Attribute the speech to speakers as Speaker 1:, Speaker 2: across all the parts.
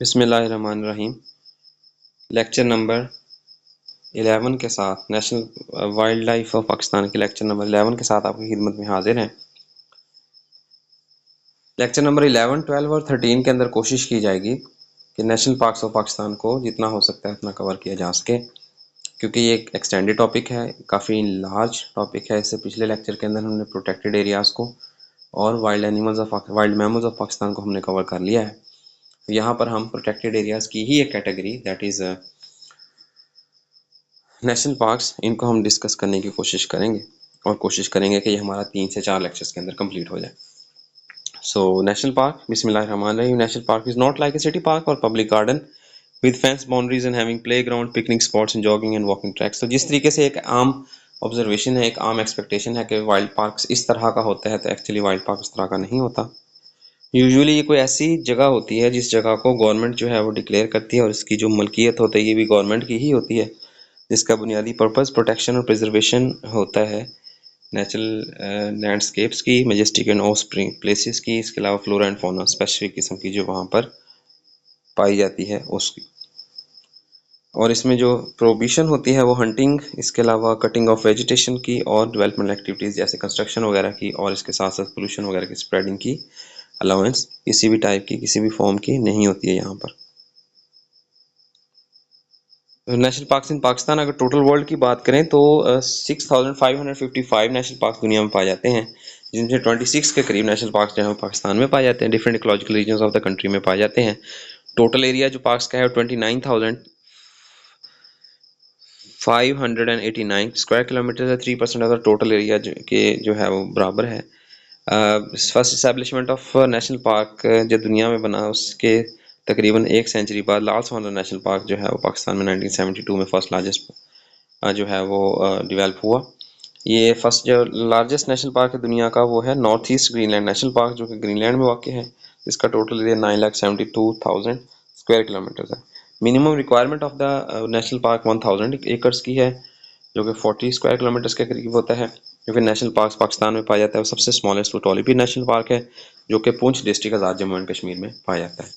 Speaker 1: बिस्मिल्लाहिर्रहमानिर्रहीम। Lecture number 11 के साथ national wild life of Pakistan के लेक्चर नंबर 11 के साथ आपकी खिदमत में हाजिर हैं। लेक्चर नंबर 11, 12 और 13 के अंदर कोशिश की जाएगी कि नेशनल पार्क्स ऑफ पाकिस्तान को जितना हो सकता है उतना कवर किया जा सके, क्योंकि ये एक एक्सटेंडेड टॉपिक है, काफ़ी लार्ज टॉपिक है। इससे पिछले लेक्चर के अंदर हमने प्रोटेक्टेड एरियाज़ को और वाइल्ड मैमल्स ऑफ पाकिस्तान को हमने कवर कर लिया है। यहाँ पर हम प्रोटेक्टेड एरियाज़ की ही एक category, that is national parks, इनको हम डिस्कस करने की कोशिश करेंगे और कोशिश करेंगे कि ये हमारा 3 से 4 लेक्चर्स के अंदर कंप्लीट हो जाए। सो नेशनल पार्क, बिस्मिल्लाहिर्रहमानिर्रहीम। National park is not like a city park और public garden with fence boundaries and having playground, picnic spots and jogging and walking tracks. तो जिस तरीके से एक आम ऑब्जर्वेशन है, एक आम एक्सपेक्टेशन है कि वाइल्ड पार्क्स इस तरह का होता है, तो एक्चुअली वाइल्ड पार्क इस तरह का नहीं होता। यूजुअली ये कोई ऐसी जगह होती है जिस जगह को गवर्नमेंट जो है वो डिक्लेयर करती है और इसकी जो मलकियत होती है ये भी गवर्नमेंट की ही होती है, जिसका बुनियादी पर्पस प्रोटेक्शन और प्रिजर्वेशन होता है नेचुरल लैंडस्केप्स की, Majestic end of spring places की, इसके अलावा फ्लोरा एंड फौना स्पेसिफिक किस्म की जो वहाँ पर पाई जाती है उसकी। और इसमें जो प्रोहिबिशन होती है वो हंटिंग, इसके अलावा कटिंग ऑफ वेजिटेशन की और डेवलपमेंट एक्टिविटीज़ जैसे कंस्ट्रक्शन वगैरह की, और इसके साथ साथ पोल्यूशन वगैरह की स्प्रेडिंग की अलाउंस किसी भी टाइप की, किसी भी फॉर्म की नहीं होती है यहाँ पर। नेशनल पार्क्स इन पाकिस्तान, अगर टोटल वर्ल्ड की बात करें तो 6555 नेशनल पार्क दुनिया में पाए जाते हैं, जिनमें 26 के करीब नेशनल पार्क जो है पाकिस्तान में पाए जाते हैं, different ecological regions of the country में पाए जाते हैं। टोटल एरिया जो पार्क्स का है 29,589 स्क्वायर किलोमीटर है। 3% ऑफ द टोटल एरिया के जो है वो बराबर है। First establishment of national park जो दुनिया में बना उसके तकरीबन 1 सेंचुरी बाद लाल सौंदर नेशनल पार्क जो है वो पाकिस्तान में 1972 में फर्स्ट लार्जेस्ट जो है वो डेवलप हुआ। ये फर्स्ट जो लार्जेस्ट नेशनल पार्क है दुनिया का वो है north east Greenland national park, जो कि ग्रीनलैंड में वाक़ है। इसका टोटल एरिया 9,72,000 स्क्वायर किलोमीटर है। Minimum requirement of the national park 1000 acres की है, जो कि 40 स्क्वायर किलोमीटर्स के करीब होता है। जो कि नेशनल पार्क पाकिस्तान में पाया जाता है वो सबसे स्मॉलेस्ट टोलीपी नेशनल पार्क है, जो कि Poonch district Azad Jammu and Kashmir में पाया जाता है।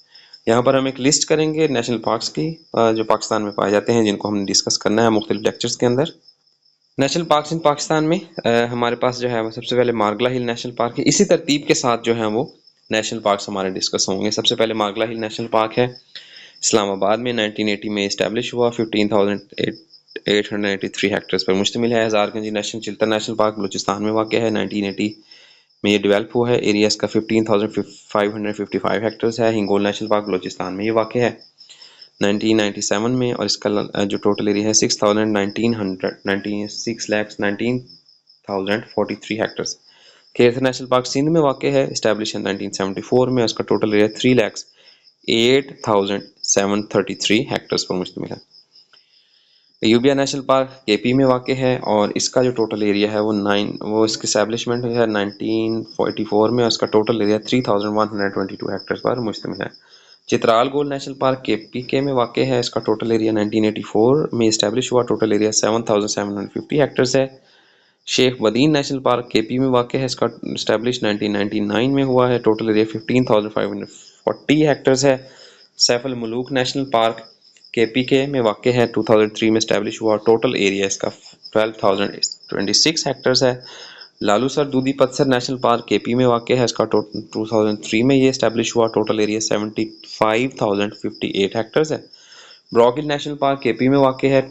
Speaker 1: यहाँ पर हम एक लिस्ट करेंगे नेशनल पार्क्स की जो पाकिस्तान में पाए जाते हैं, जिनको हमने डिस्कस करना है मुख्तलिफ लेक्चर्स के अंदर। नेशनल पार्क्स इन पाकिस्तान में हमारे पास जो है वो सबसे पहले मारगला हिल नेशनल पार्क है। इसी तरतीब के साथ जो है वो नेशनल पार्क्स हमारे डिस्कस होंगे। सबसे पहले मारगला हिल नेशनल पार्क है, इस्लामाबाद में 1980 में इस्टेब्लिश हुआ। 15,883 हेक्टर्स पर मुश्तमिल है। हज़ारगंज नेशनल चिल्ता नेशनल पार्क बलूचिस्तान में वाक़ है। 1980 में ये डेवलप हुआ है। एरिया इसका 15,555 हेक्टर्स है। हिंगोल नेशनल पार्क बलूचिस्तान में ये वाक़ है 1997 में, और इसका जो टोटल एरिया है 6,19,043 hectares. Kher national park Sindh में वाक़ है, इस्टेब्लिश है 1974 में। उसका टोटल एरिया 3,08,733 हेक्टर्स पर मुश्तमिल है। यूबिया नेशनल पार्क केपी में वाक़ है, और इसका जो टोटल एरिया है वो इसकी एस्टेब्लिशमेंट है 1944 में। उसका टोटल एरिया 3,122 हेक्टर्स पर मुश्तमिल है। चित्राल गोल नेशनल पार्क केपी के में वाक़ है। इसका टोटल एरिया 1984 में इस्टेब्लिश हुआ। टोटल एरिया 7,750 हेक्टर्स है। Sheikh Badin national park KP में वाक़ है। इसका इस्टेब्लिश 1999 में हुआ है। टोटल एरिया 15,540 हेक्टर्स है। Saiful Muluk national park KP के में वाक़ है, 2003 में इस्टेब्लिश हुआ। टोटल एरिया इसका 12,026 हेक्टर्स है। लालू सर दूधी पत्थर नेशनल पार्क केपी में वाक़ है। इसका 2003 में ये इस्टेब्लिश हुआ। टोटल एरिया 75,058 हेक्टर्स है। ब्रॉगिल नेशनल पार्क केपी में वाक़ है।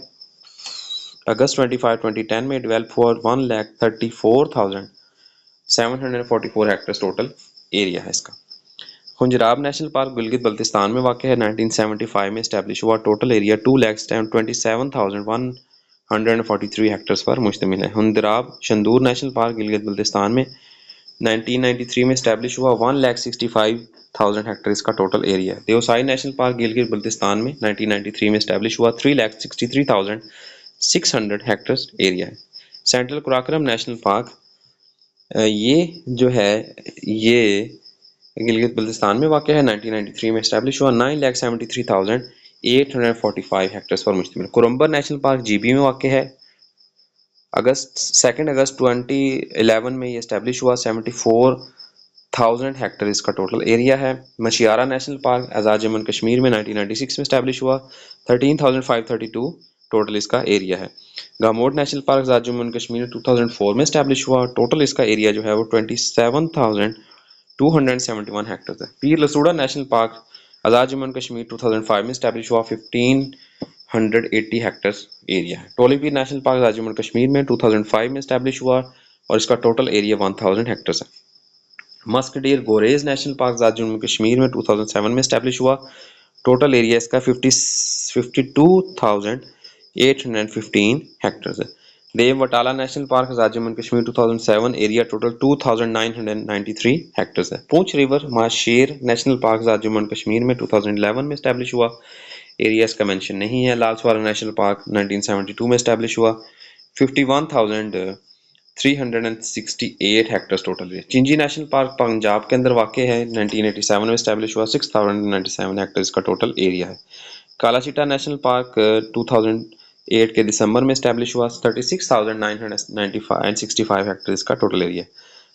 Speaker 1: अगस्त 25, 2010 में डेवलप हुआ। 1,34,744 हेक्टर्स टोटल एरिया है इसका। खुंजराब नेशनल पार्क गिलगित बल्तिस्तान में वाक़ है। 1975 में इस्टेब्लिश हुआ। टोटल एरिया 2,27,143 हेक्टर्स पर मुश्तमिल है। हुंदराब शंदूर नेशनल पार्क गिलगित बल्तिस्तान में 1993 में इस्टेब्लिश हुआ। 1,65,000 हेक्टर इसका टोटल एरिया है। देवसाई नेशनल पार्क गिलगित बल्तिस्तान में 1993 में इस्टेब्लिश हुआ। 3,63,600 हेक्टर्स एरिया है। सेंट्रल कुराकरम नेशनल पार्क ये जो है ये गिलगित बल्तिस्तान में वाक़ है। 1993 में इस्टेब्लिश हुआ। 9,73,845 हेक्टर्स पर मुश्तमिल। कुरुम्बर नेशनल पार्क जीबी में वाक़ है। 2 अगस्त 2011 में ये इस्टेब्लिश हुआ। 1000 हेक्टर इसका टोटल एरिया है। Machiara national park Azad Jammu and Kashmir में 1996 में इस्टेब्लिश हुआ, 13,532 टोटल इसका एरिया है। Ghamot national park Azad Jammu and Kashmir 2004 में इस्टेब्लिश हुआ, टोटल इसका एरिया जो है वो 27,271 हेक्टर है। Pir Lasura national park Azad Jammu and Kashmir 2005 में इस्टेब्लिश हुआ, 1580 हेक्टर्स एरिया है। Tolipir national park Azad Jammu and Kashmir में 2005 में इस्टेब्लिश हुआ और इसका टोटल एरिया 1000 हेक्टर्स है। Musk deer Gurez national park Azad Jammu Kashmir में 2007 में इस्टेब्लिश हुआ, टोटल एरिया इसका 52,815 हेक्टर्स है। Dev Batala national park Azad Jammu Kashmir 2007 area total 2,993 hectares है। Poonch river Mahseer national park Azad Jammu Kashmir में 2011 में इस्टेब्लिश हुआ, एरिया इसका मेंशन नहीं है। लाल सवारा नेशनल पार्क 1972 में इस्टेब्लिश हुआ, 51,368 हेक्टर्स टोटल है। चिंजी नेशनल पार्क पंजाब के अंदर वाक़ है, 1987 में इस्टेब्लिश हुआ, 6,097 हेक्टर्स का टोटल एरिया है। कालाचीटा नेशनल पार्क 2008 के दिसंबर में इस्टेब्लिश हुआ, 36,995 हेक्टर्स का टोटल एरिया है।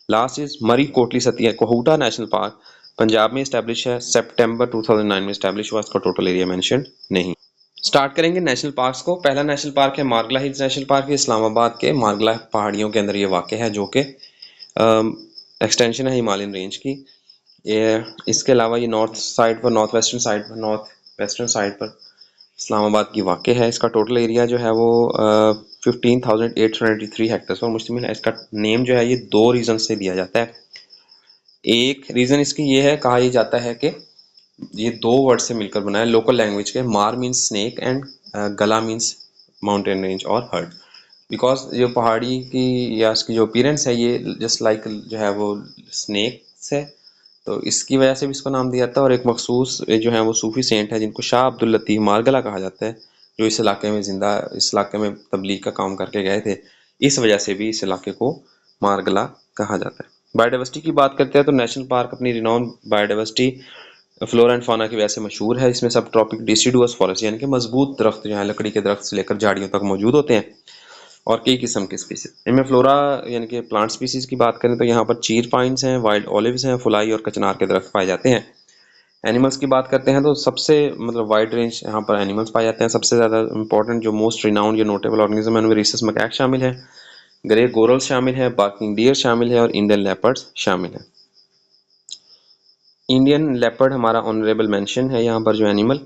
Speaker 1: लास्ट इज मरी कोटली सतिया कोहूटा नेशनल पार्क पंजाब में इस्टेब्लिश है, सितंबर 2009 में इस्टेब्लिश हुआ, इसका टोटल एरिया मेंशन नहीं। स्टार्ट करेंगे नेशनल पार्क्स को। पहला नेशनल पार्क है Margalla hills national park, Islamabad के मारगला पहाड़ियों के अंदर ये वाक़ है, जो कि एक्सटेंशन है हिमालयन रेंज की। ये इसके अलावा ये नॉर्थ साइड पर, नॉर्थ वेस्टर्न साइड पर इस्लामाबाद की वाक़ है। इसका टोटल एरिया जो है वो 15,883 हेक्टर्स पर मुश्तमिल है। इसका नेम जो है ये दो रीज़न से दिया जाता है। एक रीज़न इसकी ये है, कहा यह जाता है कि ये दो वर्ड से मिलकर बना है लोकल लैंग्वेज के। मार मीन्स स्नेक एंड गला मीन्स माउंटेन रेंज और हर्ड। बिकॉज जो पहाड़ी की या इसकी जो अपीयरेंस है ये जस्ट लाइक जो है वो स्नेक है, तो इसकी वजह से भी इसको नाम दिया जाता है। और एक मखसूस जो है वो सूफी सेंट है जिनको शाह अब्दुल लतीफ़ मारगला कहा जाता है, जो इस इलाके में तबलीग का काम करके गए थे। इस वजह से भी इस इलाके को मारगला कहा जाता है। बायोडाइवर्सिटी की बात करते हैं तो नेशनल पार्क अपनी रिनॉन बायोडाइवर्सिटी फ्लोरा एंड फाना की वजह से मशहूर है। इसमें सब ट्रॉपिक डिसिडुअस फॉरेस्ट यानी कि मजबूत दरख्त जो है लकड़ी के दरख्त से लेकर झाड़ियों तक मौजूद होते हैं और कई किस्म के स्पीसीज। इनमें फ्लोरा यानी कि प्लांट स्पीसीज की बात करें तो यहाँ पर चीर पाइन्स हैं, वाइल्ड ऑलिव्स हैं, फुलाई और कचनार के दरख्त पाए जाते हैं। एनिमल्स की बात करते हैं तो सबसे वाइड रेंज यहाँ पर एनिमल्स पाए जाते हैं। सबसे ज़्यादा इंपॉर्टेंट जो मोस्ट रिनाउंड या नोटेबल ऑर्गेनिज्म है उनमें रिसस मकैक शामिल है, ग्रे गोरल शामिल है, बार्किंग डियर शामिल है और इंडियन लेपर्ड्स शामिल है। इंडियन लेपर्ड हमारा ऑनरेबल मेंशन है यहाँ पर जो एनिमल।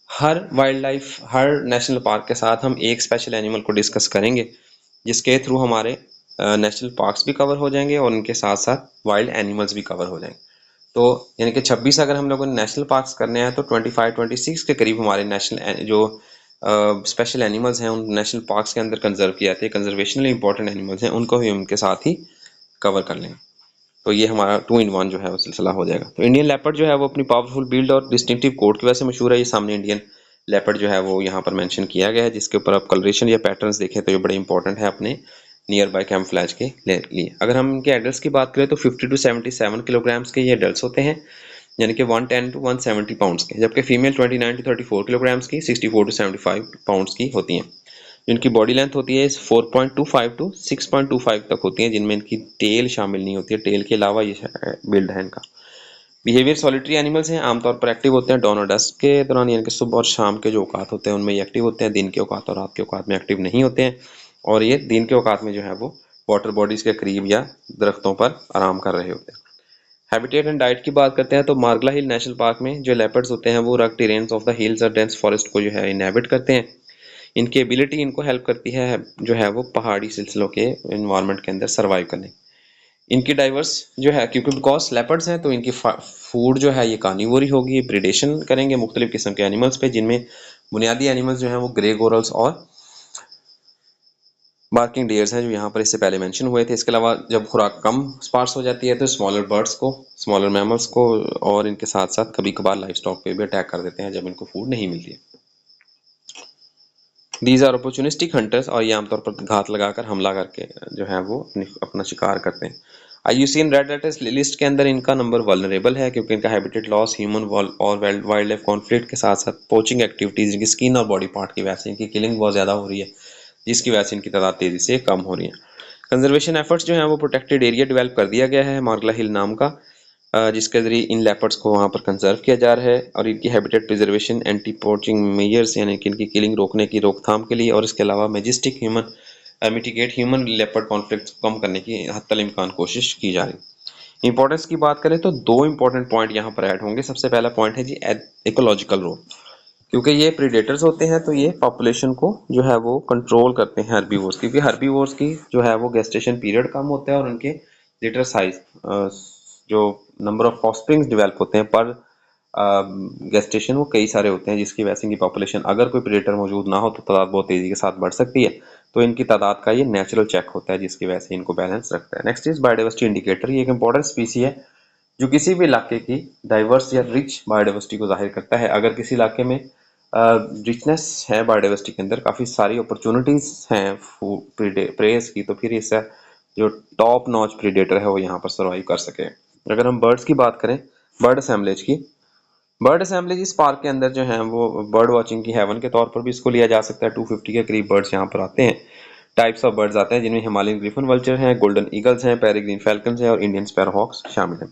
Speaker 1: हर वाइल्ड लाइफ, हर नेशनल पार्क के साथ हम एक स्पेशल एनिमल को डिस्कस करेंगे, जिसके थ्रू हमारे नेशनल पार्क्स भी कवर हो जाएंगे और उनके साथ साथ वाइल्ड एनिमल्स भी कवर हो जाएंगे। तो यानी कि 26 अगर हम लोगों ने नेशनल पार्क्स करने हैं तो 25-26 के करीब हमारे नेशनल जो स्पेशल एनिमल्स हैं उन नेशनल पार्क्स के अंदर कंजर्व किए जाते हैं, कंजर्वेशनली इंपॉर्टेंट एनिमल्स हैं, उनको भी उनके साथ ही कवर कर लेंगे। तो ये हमारा 2 in 1 जो है वो सिलसिला हो जाएगा। तो इंडियन लेपर्ड जो है वो अपनी पावरफुल बिल्ड और डिस्टिंक्टिव कोड की वजह से मशहूर है। ये सामने इंडियन लेपर्ड जो है वो यहाँ पर मेंशन किया गया है, जिसके ऊपर आप कलरेशन या पैटर्न्स देखें तो ये बड़े इंपॉर्टेंट है अपने नियर बाय कैमफ्लैज के लिए। अगर हम इनके एडल्ट्स की बात करें तो 50 to 77 किलोग्राम्स के ये एडल्ट्स होते हैं, यानी कि 110 to 170 पाउंड्स के, जबकि फीमेल 29 to 34 किलोग्राम्स की 64 to 75 पाउंड्स की होती हैं। जिनकी बॉडी लेंथ होती है 4.25 to 6.25 तक होती है, जिनमें इनकी टेल शामिल नहीं होती है। टेल के अलावा ये बिल्ड है इनका। बिहेवियर सॉलिटरी एनिमल्स हैं, आमतौर पर एक्टिव होते हैं डॉन और डस्क के दौरान, यानी कि सुबह और शाम के जो औकात होते हैं उनमें ये एक्टिव होते हैं। दिन के औकात और रात के औकात में एक्टिव नहीं होते हैं, और ये दिन के औकात में जो है वो वाटर बॉडीज के करीब या दरख्तों पर आराम कर रहे होते हैं। हैबिटेट एंड डाइट की बात करते हैं तो मारगला हिल नेशनल पार्क में जो लेपर्ड्स होते हैं वो रग टेरेन्स ऑफ द हिल्स और डेंस फॉरेस्ट को जो है इनहैबिट करते हैं। इनकी एबिलिटी इनको हेल्प करती है जो है वो पहाड़ी सिलसिलों के इन्वायरमेंट के अंदर सर्वाइव करने। इनकी डाइवर्स जो है, क्योंकि बिकॉज लेपर्ड्स हैं तो इनकी फूड जो है ये कार्निवोरी होगी, प्रिडेशन करेंगे मुख्तलिफ किस्म के एनिमल्स पे, जिनमें बुनियादी एनिमल्स जो हैं वो ग्रे गोरल्स और बार्किंग डियर्स हैं जो यहाँ पर इससे पहले मेंशन हुए थे। इसके अलावा जब खुराक कम स्पार्स हो जाती है तो स्मॉलर बर्ड्स को, स्मॉलर मैमल्स को और इनके साथ साथ कभी कभार लाइफ स्टॉक पे भी अटैक कर देते हैं जब इनको फूड नहीं मिलती है। दीज आर अपॉर्चुनिस्टिक हंटर्स, और ये आमतौर पर घात लगाकर हमला करके जो है वो अपना शिकार करते हैं। IUCN रेड लिस्ट के अंदर इनका नंबर वल्नरेबल है, क्योंकि इनका हैबिटेट लॉस, ह्यूमन और वाइल्ड लाइफ कॉन्फ्लिक्ट के साथ साथ पोचिंग एक्टिविटीज, इनकी स्किन और बॉडी पार्ट की वजह से इनकी किलिंग बहुत ज़्यादा हो रही है, जिसकी वजह से इनकी तादाद तेज़ी से कम हो रही है। कंजर्वेशन एफर्ट्स जो हैं वो प्रोटेक्टेड एरिया डेवलप कर दिया गया है मारगला हिल नाम का, जिसके ज़रिए इन लेपर्ड्स को वहाँ पर कंजर्व किया जा रहा है और इनकी habitat preservation, anti poaching measures यानी कि इनकी किलिंग रोकने की रोकथाम के लिए और इसके अलावा majestic human mitigate human leopard conflict को कम करने की हद इम्कान कोशिश की जा रही है। इंपॉर्टेंस की बात करें तो दो इंपॉर्टेंट पॉइंट यहाँ पर ऐड होंगे। सबसे पहला पॉइंट है जी इकोलॉजिकल रोल, क्योंकि ये प्रीडेटर्स होते हैं तो ये पॉपुलेशन को जो है वो कंट्रोल करते हैं हर्बीवोर्स, क्योंकि हर्बीवोर्स की जो है वो गेस्टेशन पीरियड कम होता है और उनके लिटर साइज जो नंबर ऑफ ऑफस्प्रिंग्स डेवलप होते हैं पर गेस्टेशन वो कई सारे होते हैं, जिसकी वजह से इनकी पॉपुलेशन अगर कोई प्रेडेटर मौजूद ना हो तो तादाद बहुत तेजी के साथ बढ़ सकती है। तो इनकी तादाद का ये नेचुरल चेक होता है जिसकी वजह से इनको बैलेंस रखता है। Next is biodiversity indicator. ये एक इंपॉर्टेंट स्पीसी है जो किसी भी इलाके की डाइवर्स या रिच बायोडाइवर्सिटी को जाहिर करता है। अगर किसी इलाके में रिचनेस है बायोडाइवर्सिटी के अंदर, काफ़ी सारी अपॉर्चुनिटीज हैं प्रेस की, तो फिर इससे जो टॉप नॉच प्रीडेटर है वो यहाँ पर सर्वाइव कर सके। अगर हम बर्ड्स की बात करें, बर्ड असेंबलेज की, बर्ड असेंबलेज इस पार्क के अंदर जो है वो बर्ड वॉचिंग की हेवन के तौर पर भी इसको लिया जा सकता है। 250 के करीब बर्ड्स यहाँ पर आते हैं। टाइप्स ऑफ बर्ड्स आते हैं जिनमें हिमालयन ग्रिफन वल्चर हैं, गोल्डन ईगल्स हैं, पेरिग्रीन फैल्कन्स हैं और इंडियन स्पैरोहॉक्स शामिल हैं।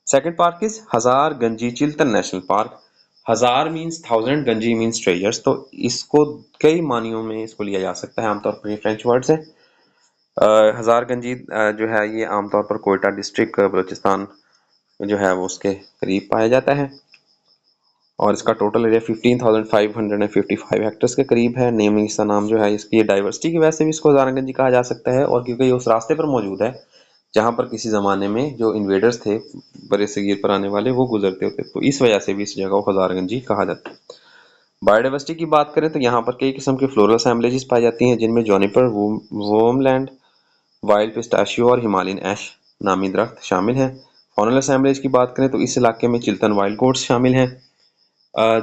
Speaker 1: सेकंड पार्क इज हजार गंजी चिल्तन नेशनल पार्क। हजार मीन्स 1000, गंजी मीन्स ट्रेजर्स, तो इसको कई मानियों में इसको लिया जा सकता है। आमतौर पर ये फ्रेंच वर्ड्स है। हजार गंजी जो है ये आमतौर पर कोयटा डिस्ट्रिक्ट बलूचिस्तान जो है वो उसके करीब पाया जाता है और इसका टोटल एरिया 15,555 हेक्टर्स के करीब है। नेमिंग इसका नाम जो है इसकी डाइवर्सिटी की वजह से भी इसको हजारगंजी कहा जा सकता है और क्योंकि ये उस रास्ते पर मौजूद है जहाँ पर किसी ज़माने में जो इन्वेडर्स थे बड़े सगीर पर आने वाले वो गुजरते होते, तो इस वजह से भी इस जगह को हजारगंजी कहा जाता है। बायोडाइवर्सिटी की बात करें तो यहाँ पर कई किस्म की फ्लोरल असेंबलेजेस पाई जाती हैं जिनमें जॉनिपर, वोमलैंड, वाइल्ड पिस्ताशियो और हिमालयन ऐश नामी दरख्त शामिल हैं। फॉनल असेंबलेज की बात करें तो इस इलाके में चिल्तन वाइल्ड गोट्स शामिल हैं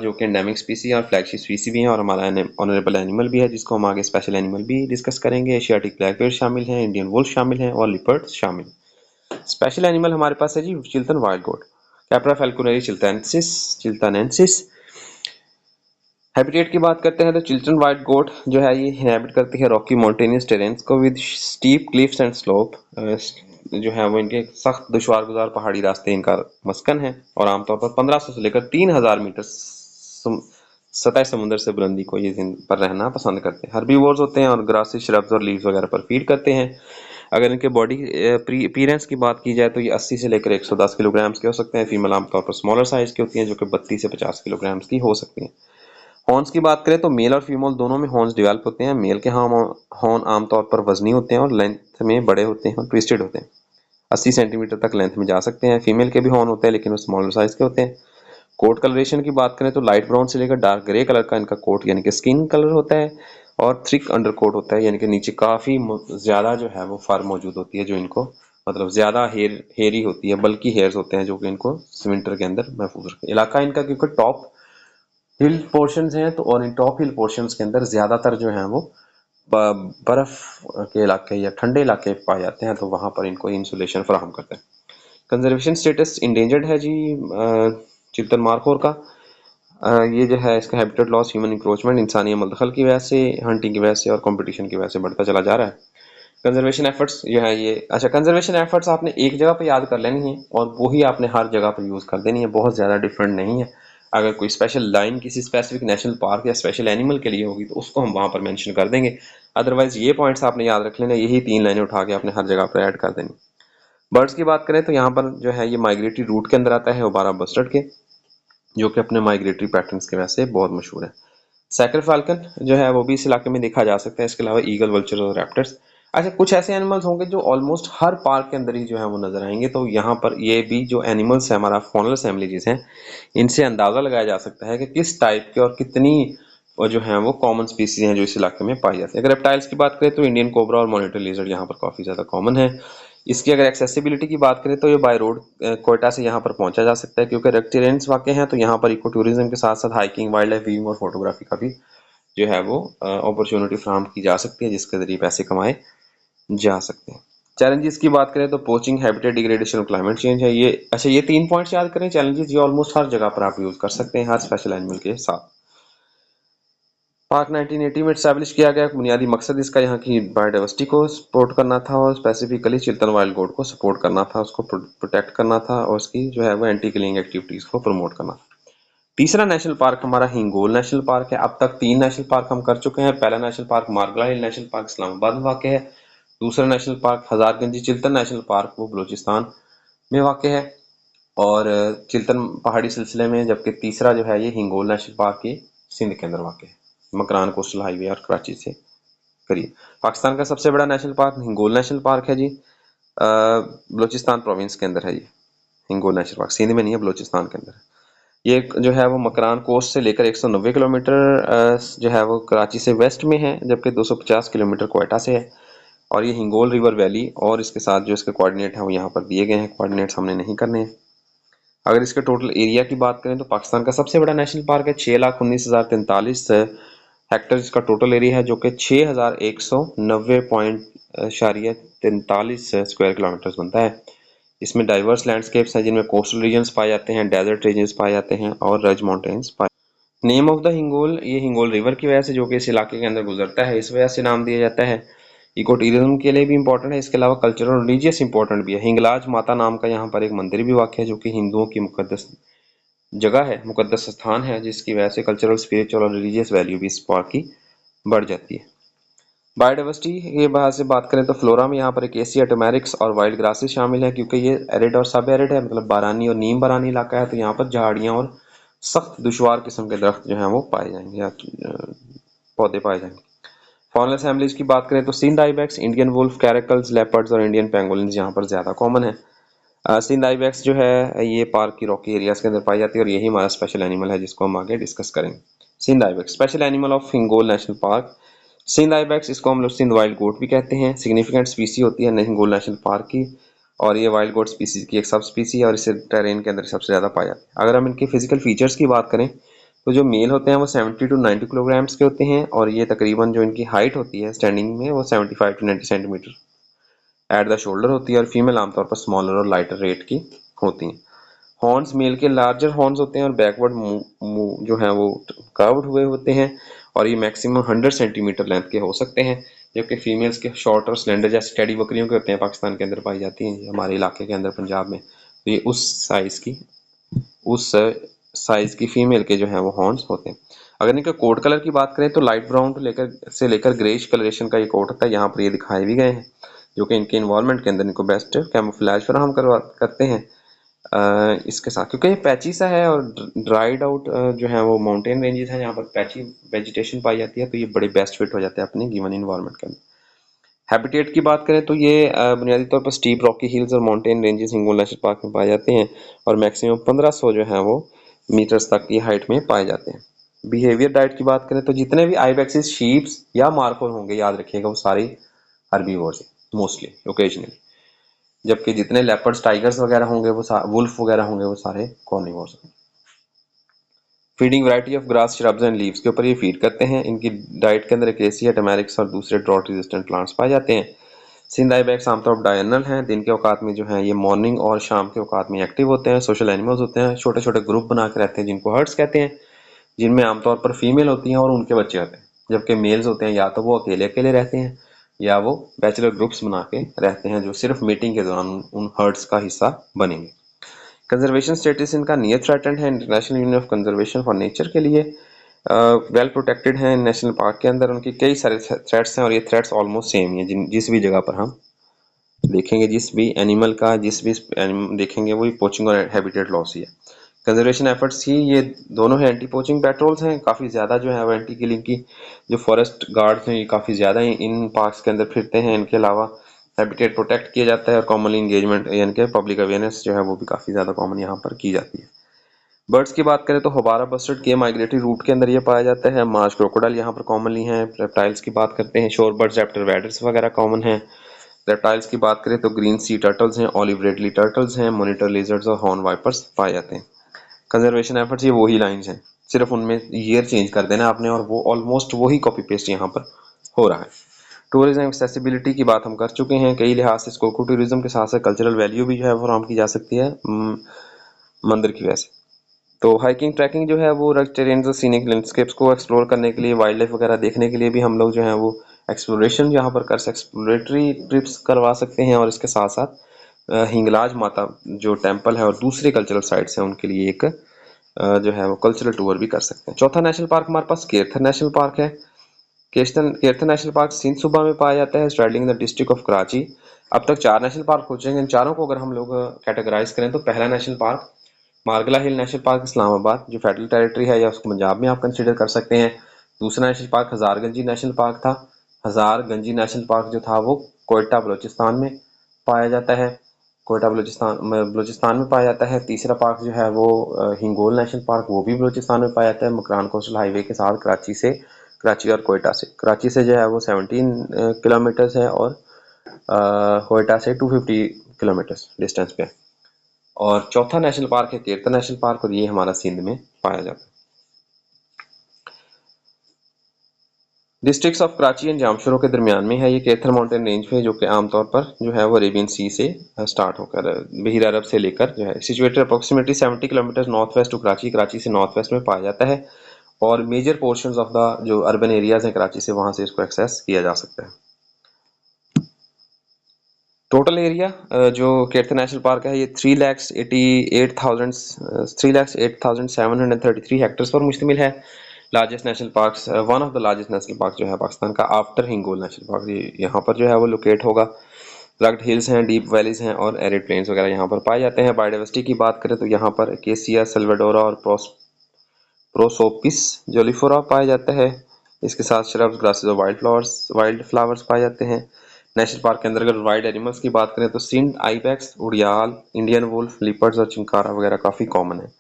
Speaker 1: जो कि एंडेमिक स्पीसी और फ्लैगशिप स्पीसी भी हैं और हमारा ऑनरेबल एनिमल भी है जिसको हम आगे स्पेशल एनिमल भी डिस्कस करेंगे। एशियाटिक ब्लैक बेयर शामिल हैं, इंडियन वुल्फ शामिल हैं और लिपर्ड शामिल। स्पेशल एनिमल हमारे पास है जी Chiltan wild goat, Capra फैल्कोनेरी चिल्तानेंसिस। Habitat की बात करते हैं तो चिल्टन वाइट गोट जो है ये इनहैबिट करती है रॉकी माउंटेनियस टेरेन्स को with steep cliffs and slope. जो है वो इनके सख्त दुश्वार गुजार पहाड़ी रास्ते इनका मस्कन है और आमतौर पर 1500 से लेकर 3000 मीटर सतह समुद्र से बुलंदी को ये पर रहना पसंद करते हैं। हर्बीवोर्स होते हैं और ग्रासेस, श्रब्स और लीव्स वगैरह पर फीड करते हैं। अगर इनके बॉडी अपीयरेंस की बात की जाए तो ये 80 से लेकर 110 किलोग्राम के हो सकते हैं। फीमेल आमतौर पर स्मॉलर साइज की होती हैं जो कि 32 से 50 किलोग्राम की हो सकती हैं। हॉर्न्स की बात करें तो मेल और फीमेल दोनों में हॉर्न्स डेवलप होते हैं। मेल के हॉर्न आमतौर पर वजनी होते हैं और लेंथ में बड़े होते हैं और ट्विस्टेड होते हैं, 80 सेंटीमीटर तक लेंथ में जा सकते हैं। फीमेल के भी हॉर्न होते हैं लेकिन वो स्मॉलर साइज के होते हैं। कोट कलरेशन की बात करें तो लाइट ब्राउन से लेकर डार्क ग्रे कलर का इनका कोट यानी कि स्किन कलर होता है और थिक अंडर कोट होता है, यानी कि नीचे काफी ज्यादा जो है वो फर मौजूद होती है जो इनको मतलब ज्यादा हेयरी होती है, बल्कि हेयर्स होते हैं जो कि इनको विंटर के अंदर महफूज रखते हैं। इलाका इनका क्योंकि टॉप हिल पोर्शंस हैं तो और इन टॉप हिल पोर्शंस के अंदर ज्यादातर जो है वो बर्फ के इलाके या ठंडे इलाके पाए जाते हैं, तो वहां पर इनको इंसुलेशन फराहम करते हैं। कंजर्वेशन स्टेटस इंडेंजर्ड है जी चिल्तन मार्कोर का। ये जो है इसका हैबिटेट लॉस, ह्यूमन इंक्रोचमेंट, इंसानी अमल दखल की वजह से, हंटिंग की वजह से और कंपटीशन की वजह से बढ़ता चला जा रहा है। कंजर्वेशन एफर्ट्स जो है ये अच्छा, कंजर्वेशन एफर्ट्स आपने एक जगह पे याद कर लेनी है और वही आपने हर जगह पर यूज कर देनी है, बहुत ज्यादा डिफरेंट नहीं है। अगर कोई स्पेशल लाइन किसी स्पेसिफिक नेशनल पार्क या स्पेशल एनिमल के लिए होगी तो उसको हम वहां पर मेंशन कर देंगे। अदरवाइज ये पॉइंट्स आपने याद रख लेना, यही 3 लाइनें उठा के आपने हर जगह पर ऐड कर देनी। बर्ड्स की बात करें तो यहाँ पर जो है ये माइग्रेटरी रूट के अंदर आता है ओबारा बस्टर्ड के, जो कि अपने माइग्रेटरी पैटर्न्स की वजह से बहुत मशहूर है। सैकर फाल्कन जो है वो भी इस इलाके में देखा जा सकता है। इसके अलावा ईगल, वल्चर और रैप्टर्स। अच्छा, कुछ ऐसे एनिमल्स होंगे जो ऑलमोस्ट हर पार्क के अंदर ही जो है वो नजर आएंगे, तो यहाँ पर ये भी जो एनिमल्स है हमारा फॉनल असेंबलीज हैं, इनसे अंदाजा लगाया जा सकता है कि किस टाइप के और कितनी और जो है वो कॉमन स्पीसीज हैं जो इस इलाके में पाई जाती है। अगर रेप्टाइल्स की बात करें तो इंडियन कोबरा और मॉनिटर लिजर्ड यहाँ पर काफी ज्यादा कॉमन है। इसकी अगर एक्सेसिबिलिटी की बात करें तो ये बाय रोड कोयटा से यहाँ पर पहुंचा जा सकता है क्योंकि रेक्टेरेंस वाक़ हैं, तो यहाँ पर इको टूरिज्म के साथ साथ हाइकिंग, वाइल्ड लाइफ व्यूइंग और फोटोग्राफी का भी जो है वो अपॉर्चुनिटी फ्राहम की जा सकती है जिसके जरिए पैसे कमाए जा सकते हैं। चैलेंजेस की बात करें तो पोचिंग, हैबिटेट डिग्रेडेशन और क्लाइमेट चेंज है। ये अच्छा, ये 3 पॉइंट्स याद करें चैलेंजेस, ये ऑलमोस्ट हर जगह पर आप यूज कर सकते हैं हर स्पेशल एनिमल के साथ। पार्क 1980 में स्टैब्लिश किया गया। बुनियादी मकसद इसका यहाँ की बायोडाइवर्सिटी को सपोर्ट करना था और स्पेसिफिकली चिल्तन वाइल्ड गोट को सपोर्ट करना था, उसको प्रोटेक्ट करना था और उसकी जो है वो एंटी किलिंग एक्टिविटीज को प्रमोट करना था। तीसरा नेशनल पार्क हमारा हिंगोल नेशनल पार्क है। अब तक 3 नेशनल पार्क हम कर चुके हैं। पहला नेशनल पार्क मार्गला हिल नेशनल पार्क इस्लामाबाद में वाक़ है। दूसरा national park हजारगंजी Chiltan national park वो बलूचिस्तान में वाक़ है और चिल्तन पहाड़ी सिलसिले में, जबकि तीसरा जो है ये हिंगोल नेशनल पार्क ये सिंध के अंदर वाक़ है, मकरान कोस्टल हाईवे और कराची से करीब। पाकिस्तान का सबसे बड़ा national park Hingol national park है जी, बलूचिस्तान प्रोविंस के अंदर है ये हिंगोल नेशनल पार्क, सिंध में नहीं है, बलूचिस्तान के अंदर है। ये जो है वो मकरान कोस्ट से लेकर 190 किलोमीटर जो है वो कराची से वेस्ट में है, जबकि 250 किलोमीटर क्वेटा से है और ये हिंगोल रिवर वैली और इसके साथ जो इसके कोऑर्डिनेट हैं वो यहाँ पर दिए गए हैं। कोऑर्डिनेट्स हमने नहीं करने हैं। अगर इसके टोटल एरिया की बात करें तो पाकिस्तान का सबसे बड़ा नेशनल पार्क है, 6,19,043 हेक्टर इसका टोटल एरिया है, जो कि 6,190.43 स्क्वायर किलोमीटर बनता है। इसमें डाइवर्स लैंडस्केप्स हैं जिनमें कोस्टल रीजन्स पाए जाते हैं, डेजर्ट रीजन्स पाए जाते हैं और रज माउंटेन्स पाए। नेम ऑफ द हिंगोल, ये हिंगोल रिवर की वजह से जो कि इस इलाके के अंदर गुजरता है इस वजह से नाम दिया जाता है। इको टूरिज्म के लिए भी इंपॉर्टेंट है, इसके अलावा कल्चरल और रिलीजियस इंपॉर्टेंट भी है। हिंगलाज माता नाम का यहाँ पर एक मंदिर भी वाक़ है जो कि हिंदुओं की मुकद्दस जगह है, मुकद्दस स्थान है, जिसकी वजह से कल्चरल, स्पिरिचुअल और रिलीजियस वैल्यू भी इस पार्क की बढ़ जाती है। बायोडाइवर्सिटी के बाहर से बात करें तो फ्लोरा में यहाँ पर एकेसिया, टमैरिक्स और वाइल्ड ग्रासेस शामिल है, क्योंकि ये एरिड और सब एरिड है, मतलब बारानी और नीम बारानी इलाका है, तो यहाँ पर झाड़ियाँ और सख्त दुशवार किस्म के दरख्त जो हैं वो पाए जाएंगे या पौधे पाए जाएंगे। फॉनल असेंबलीज की बात करें तो Sindh ibex, Indian wolf, caracals, leopards और इंडियन पेंगोलिन्स यहाँ पर ज़्यादा कॉमन है। सिंध आइबेक्स जो है ये पार्क की रॉकी एरियाज के अंदर पाई जाती है और यही हमारा स्पेशल एनिमल है जिसको हम आगे डिस्कस करेंगे। Sindh ibex special animal of Hingol national park. Sindh ibex, इसको हम लोग सिंध वाइल्ड गोट भी कहते हैं, सिग्निफिकेंट स्पीसी होती है हिंगोल नेशनल पार्क की और ये वाइल्ड गोट स्पीसीज की एक सब स्पीसी है और इसे टेरेन के अंदर सबसे ज़्यादा पाया जाता है। अगर हम इनके फिजिकल फीचर्स की बात करें तो जो मेल होते हैं वो 70 टू 90 किलोग्राम्स के होते हैं और ये तकरीबन जो इनकी हाइट होती है स्टैंडिंग में वो 75 to 90 centimetre at the shoulder होती है और फीमेल आमतौर पर स्मॉलर और लाइटर रेट की होती हैं। हॉर्न्स मेल के लार्जर हॉर्न्स होते हैं और बैकवर्ड जो है वो कर्व्ड हुए होते हैं और ये मैक्सिमम 100 सेंटीमीटर लेंथ के हो सकते हैं, जबकि फीमेल्स के शॉर्ट और स्लेंडर जैसे टेडी बकरियों के होते हैं, पाकिस्तान के अंदर पाई जाती हैं हमारे इलाके के अंदर पंजाब में, तो ये उस साइज की फीमेल के जो है वो हॉर्न्स होते हैं। अगर इनके कोट कलर की बात करें तो लाइट ब्राउन लेकर ग्रेइश कलरेशन का ये कोट होता है, यहाँ पर ये दिखाए भी गए हैं, जो कि इनके इन्वायरमेंट के अंदर इनको बेस्ट कैमोफ्लेज फराहम करते हैं। इसके साथ क्योंकि ये पैची सा है और ड्राइड आउट जो है वो माउंटेन रेंजेस हैं, यहाँ पर पैची वेजिटेशन पाई जाती है, तो ये बड़े बेस्ट फिट हो जाते हैं अपने गिवन इन्वायरमेंट के अंदर। हैबिटेट की बात करें तो ये बुनियादी तौर पर स्टीप रॉकी हिल्स और mountain ranges Hingol national park में पाए जाते हैं और मैक्सिमम 1500 जो है वो मीटर्स तक की हाइट में पाए जाते हैं। बिहेवियर डाइट की बात करें तो जितने भी आइबेक्सिस शीप्स या मार्कोर होंगे याद रखिएगा वो सारे हर्बीवोर्स हैं मोस्टली, ओकेजनली, जबकि जितने लेपर्ड्स, टाइगर्स वगैरह होंगे वो वुल्फ वगैरह होंगे वो सारे कॉर्निवोर्स हैं। Feeding variety of grass, shrubs and leaves के ऊपर ये फीड करते हैं। इनकी डाइट के अंदर एकेसिया, टमैरिक्स और दूसरे ड्रॉट रेजिस्टेंट प्लांट्स पाए जाते हैं। सिंध आइबेक्स आमतौर पर डायर्नल हैं, दिन के औकात में जो है ये मॉर्निंग और शाम के औकात में एक्टिव होते हैं, सोशल एनिमल्स होते हैं, छोटे छोटे ग्रुप बना के रहते हैं जिनको हर्ड्स कहते हैं, जिनमें आमतौर पर फीमेल होती हैं और उनके बच्चे होते हैं, जबकि मेल्स होते हैं या तो वो अकेले अकेले रहते हैं या वो बैचलर ग्रुप्स बना के रहते हैं जो सिर्फ मीटिंग के दौरान उन हर्ड्स का हिस्सा बनेंगे। कंजर्वेशन स्टेटस इनका नियर थ्रेटेंड है international union of conservation for nature के लिए, वेल प्रोटेक्टेड है नेशनल पार्क के अंदर। उनकी कई सारे थ्रेट्स हैं और ये थ्रेट्स ऑलमोस्ट सेम ही है, जिस भी जगह पर हम देखेंगे, जिस भी एनिमल का जिस भी देखेंगे वही पोचिंग और हैबिटेट लॉस ही है। कंजर्वेशन एफर्ट्स ही ये दोनों है, एंटी पोचिंग पेट्रोल्स हैं काफ़ी ज़्यादा जो है वो एंटी किलिंग की जो फॉरेस्ट गार्ड्स हैं ये काफ़ी ज़्यादा इन पार्क्स के अंदर फिरते हैं। इनके अलावा हैबिटेट प्रोटेक्ट किया जाता है और कॉमनली इंगेजमेंट यानी कि पब्लिक अवेयरनेस जो है वो भी काफ़ी ज़्यादा कॉमन यहाँ पर की जाती है। बर्ड्स की बात करें तो होबारा बस्टर्ड के माइग्रेटरी रूट के अंदर ये पाया जाता है। मार्श क्रोकोडाइल यहाँ पर कॉमनली हैं। रेप्टाइल्स की बात करते हैं, शोर बर्ड्स, रैप्टर वैडर्स वगैरह कॉमन हैं। रेप्टाइल्स की बात करें तो ग्रीन सी टर्टल्स हैं, ऑलिव रेडली टर्टल्स हैं, मॉनिटर लिजर्ड्स और हॉर्न वाइपर्स पाए जाते हैं। कंजर्वेशन एफर्ट्स ये वही लाइंस हैं, सिर्फ उनमें ईयर चेंज कर देना आपने और वो ऑलमोस्ट वही कॉपी पेस्ट यहाँ पर हो रहा है। टूरिज्म एक्सेसिबिलिटी की बात हम कर चुके हैं, कई लिहाज से इसको टूरिज्म के साथ साथ कल्चरल वैल्यू भी जो है फराहम की जा सकती है मंदिर की वजह से। तो हाइकिंग ट्रैकिंग जो है वो रग टेरेन्स और सीनिक लैंडस्केप्स को एक्सप्लोर करने के लिए, वाइल्ड लाइफ वगैरह देखने के लिए भी हम लोग जो है वो एक्सप्लोरेशन यहाँ पर एक्सप्लोरेटरी ट्रिप्स करवा सकते हैं। और इसके साथ साथ हिंगलाज माता जो टेम्पल है और दूसरे कल्चरल साइट्स हैं उनके लिए एक जो है वो कल्चरल टूर भी कर सकते हैं। चौथा नेशनल पार्क हमारे पास केरथर नेशनल पार्क है। केरथर नेशनल पार्क सिंध सूबा में पाया जाता है, स्ट्रेडलिंग द डिस्ट्रिक्ट ऑफ कराची। अब तक 4 नेशनल पार्क हो चुके हैं। इन चारों को अगर हम लोग कैटेगराइज करें तो पहला नेशनल पार्क मार्गला हिल नेशनल पार्क इस्लामाबाद जो फेडरल टेरिटरी है, या उसको पंजाब में आप कंसीडर कर सकते हैं। दूसरा नेशनल पार्क हजारगंजी नेशनल पार्क था। हजारगंजी नेशनल पार्क जो था वो कोयटा बलोचिस्तान में पाया जाता है। कोयटा बलोचिस्तान में पाया जाता है। तीसरा पार्क जो है वो हिंगोल नेशनल पार्क, वो भी बलोचिस्तान में पाया जाता है, मकरान कोस्टल हाईवे के साथ कराची और कराची से जो है वो 17 किलोमीटर्स है और कोयटा से 250 किलोमीटर्स डिस्टेंस पे। और चौथा नेशनल पार्क है केरथर नेशनल पार्क, और ये हमारा सिंध में पाया जाता है। डिस्ट्रिक्ट्स ऑफ कराची एंड जामशोरों के दरमियान में है ये केरथर माउंटेन रेंज पे, जो कि आमतौर पर जो है वो अरेबियन सी से स्टार्ट होकर बहीर अरब से लेकर जो है situated approximately 70 kilometre north west to Karachi, Karachi से नॉर्थ वेस्ट में पाया जाता है। और मेजर पोर्शंस ऑफ द जो अर्बन एरियाज हैं कराची से, वहां से इसको एक्सेस किया जा सकता है। टोटल एरिया जो केरथर नेशनल पार्क है ये 3,08,733 हेक्टर्स पर मुश्तमिल है। Largest national parks, one of the largest national park जो है पाकिस्तान का आफ्टर हिंगोल नेशनल पार्क, ये यहाँ पर जो है वो लोकेट होगा। रग्ड हिल्स हैं, डीप वैलीज हैं और एरिड प्लेन्स वगैरह यहाँ पर पाए जाते हैं। बायोडाइवर्सिटी की बात करें तो यहाँ पर केसिया, सेल्वाडोरा और प्रोसोपिस जोलिफोरा पाया जाता है। इसके साथ श्रब्स, ग्रासेस और वाइल्ड फ्लावर्स पाए जाते हैं। नेशनल पार्क के अंदर अगर वाइल्ड एनिमल्स की बात करें तो Sindh ibex, urial, Indian wolf, leopards और चिंकारा वगैरह काफ़ी कॉमन है।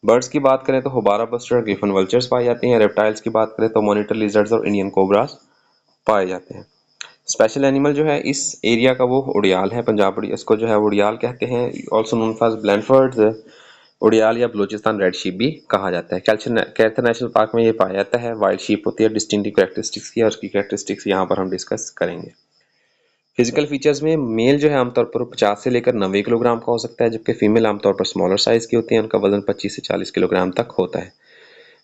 Speaker 1: बर्ड्स की बात करें तो होबारा बस्टर, ग्रिफन वल्चर्स पाई जाती हैं। रेप्टाइल्स की बात करें तो मॉनिटर लिजर्ड्स और इंडियन कोबरास पाए जाते हैं। स्पेशल एनिमल जो है इस एरिया का वो उड़ियाल है, पंजाब इसको जो है उड़ियाल कहते हैं, ऑल्सो नोन एज ब्लैंडफर्ड उड़ियाल या बलूचिस्तान रेड शीप भी कहा जाता है। केरथर नेशनल पार्क में ये पाया जाता है। वाइल्ड शीप होती है डिस्टिंक्टिव कैरेक्टरिस्टिक्स की, और उसकी कैरेक्टरिस्टिक्स यहाँ पर हम डिस्कस करेंगे। फिजिकल फीचर्स में मेल जो है आमतौर पर 50 से लेकर 90 किलोग्राम का हो सकता है, जबकि फीमेल आमतौर पर स्मॉलर साइज की होती है, उनका वजन 25 से 40 किलोग्राम तक होता है।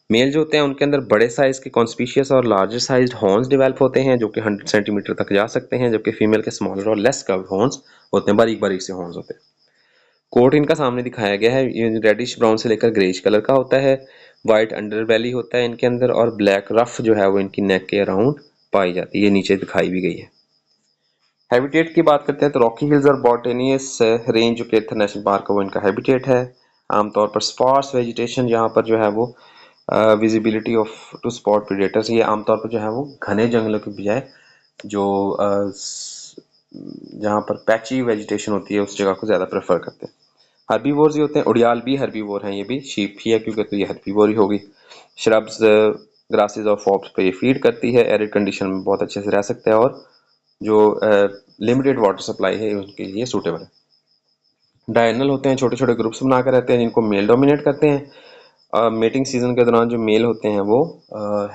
Speaker 1: मेल जो होते हैं उनके अंदर बड़े साइज के कॉन्स्पिशियस और लार्जर साइज्ड हॉर्न्स डेवलप होते हैं जो कि 100 सेंटीमीटर तक जा सकते हैं, जबकि फीमेल के स्मॉलर और लेस कर्व्ड हॉर्न्स होते हैं, बारीक बारीक से हॉर्न्स होते हैं। कोट इनका सामने दिखाया गया है, ये रेडिश ब्राउन से लेकर ग्रेइश कलर का होता है। वाइट अंडर बेली होता है इनके अंदर, और ब्लैक रफ जो है वो इनकी नेक के अराउंड पाई जाती है, ये नीचे दिखाई भी गई है। हैबिटेट की बात करते हैं तो रॉकी हिल्स और बॉटनियस रेंज जो केरथर नेशनल पार्क है वो इनका हैबिटेट है। आमतौर पर स्पार्स वेजिटेशन यहाँ पर जो है वो visibility of to spot predators, ये आमतौर पर जो है वो घने जंगलों के बजाय जो जहाँ पर पैची वेजिटेशन होती है उस जगह को ज़्यादा प्रेफर करते हैं। हर्बीवोर्स ही होते हैं, उड़ियाल भी हर्बीवोर हैं, ये भी शीप ही है क्योंकि तो ये हर्बीवोर ही होगी। श्रब्स, ग्रासेस और फॉप्स पे ये फीड करती है, एरिड कंडीशन में बहुत अच्छे से रह सकता है, और जो लिमिटेड वाटर सप्लाई है उनके लिए सूटेबल है। डायनल होते हैं, छोटे छोटे ग्रुप्स बनाकर रहते हैं जिनको मेल डोमिनेट करते हैं। मेटिंग सीजन के दौरान जो मेल होते हैं वो